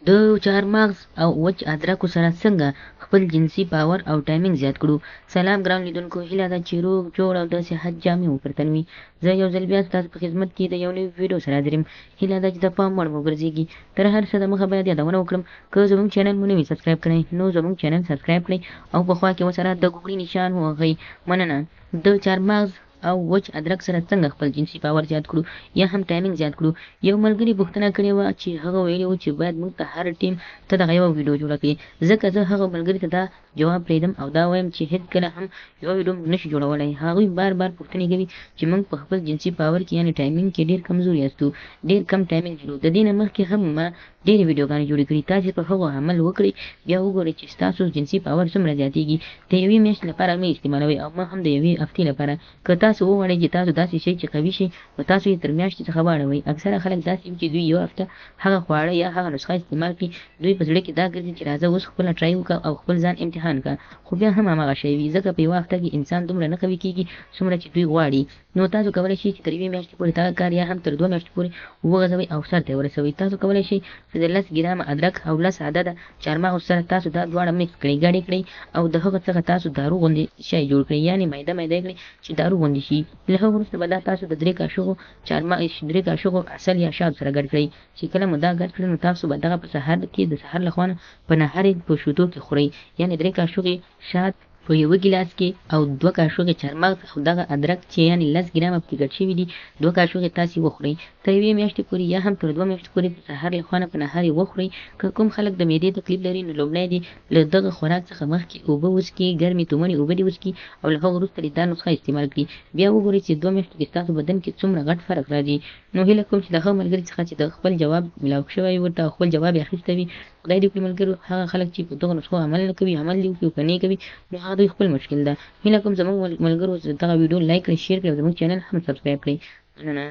د چهارمغز او وچ ادرکو سره څنګه خپل جنسي باور او ټایمینګ زیات کړو. سلام ګران لیدونکو، هیله ده چې روغ جوړ او د صحت جامې وپرتن وي. زه یو ځل بیا ستاسو په خدمت کې د یو نوي ویډیو سره حاضر یم. هیله ده چې د پام وړ وګرځېږي. تر هر څه دمخه باید یادونه وکړم، که زموږ چینل مو نه وي سبسکرایب کړی نو زموږ چینل سبسکرایب کړئ او په خوا کې ورسره د ګوګړي نشان ووهئ. مننه. د چهارمغز او وچ ادرک سره څنګه خپل جنسي باور زیات کړو یا هم ټایمینګ زیات کړو. یو ملګري پوښتنه کړې وه چې هغه ویلي و چې باید موږ ته هر ټیم ته دغه یوه ویډیو جوړه کړي. ځکه زه هغه ملګري ته دا جواب پرېږدم او دا وایم چې هېڅکله هم یوه ویډیو موږ نشو جوړولی. هغوی بار بار پوښتنې کوي چې موږ په خپل جنسي باور کې یعنې ټایمینګ کې ډېر کمزوري یاستو، ډېر کم ټایمینګ لرو. د دې نه مخکې هم ما ډېرې ویډیوګانې جوړې کړي. تاسې په هغو عمل وکړئ، بیا وګورئ چې ستاسو جنسي باور څومره زیاتېږي. د یوې میاشتې لپاره مه استعمالوئ او ما هم د یوې هفتې لپاره. که تاسو وغواړئ چې تاسو داسې شئ چې قوي شئ، نو تاسو یې تر میاشتې څخه واړوئ. اکثره خلک داسې وي چې دوی یوه هفته هغه خواړه یا هغه نسخه استعمال کړي، دوی په زړه کې دا ګرځي چې راځه اوس خپله ټرای وکړه او خپل ځان امتحان کړه، خو بیا هم هماغه شی وي. ځکه په یوه هفته کې انسان دومره نه قوي کېږي څومره چې دوی غواړي. نو تاسو کولی شئ چې تر یوې میاشتې پورې دغه کار یا هم تر 2 میاشتو پورې وغځوئ او سر ته یې ورسوئ. تاسو کولی شئ چې د 10 ګرامه ادرک او 10 عدده چهارمغز سره تاسو دا دواړه میکس کړئ، ګډې کړئ او د هغه څخه تاسو دارو غوندې شی جوړ کړئ، یعنې میده میده یې کړئ چې دارو غوندې شي. له هغه وروسته به دا تاسو د 3 کاشوغو عسل یا شاتو سره ګډ کړئ. چې کله مو دا ګډ کړئ نو تاسو به دغه په سهار کې د سهار لخوا نه په نهار په شیدو کې خورئ، یعنې 3 کاشوغې شات په یوه ګیلاس کې او 2 کاشوغې چهارمغز او دغه ادرک چې یعنې 10 ګرامه پکې ګډ شوي دي 2 کاشوغې تاسې وخورئ. تر 1 میاشتې پورې یا هم تر 2 میاشتو پورې د سهار لخوا نه په نهار یې وخورئ. که کوم خلک د معدې تکلیف لري نو لومړی دې له دغه خوراک څخه مخکې اوبه وڅښي، ګرمې تومنې اوبه دې وڅښي او له هغه وروسته دې دا نسخه استعمال کړي. بیا وګورئ چې 2 میاشتو کې ستاسو بدن کې څومره غټ فرق راځي. نو هیله کوم چې د هغه ملګري څخه چې د خپل جواب ملاو شوی ورته او خپل جواب یې اخیستی وي، خدای دې وکړي ملګرو هغه خلک چې په دغو نسخو عمل نه کوي، عمل دې وکړي او که نه کوي نو هغه دوی خپل مشکل ده. هیله کوم زموږ ملګرو دغه ویډیو لایک کړئ، شیر کړئ او زموږ چینل هم سبسکرایب کړئ. مننه.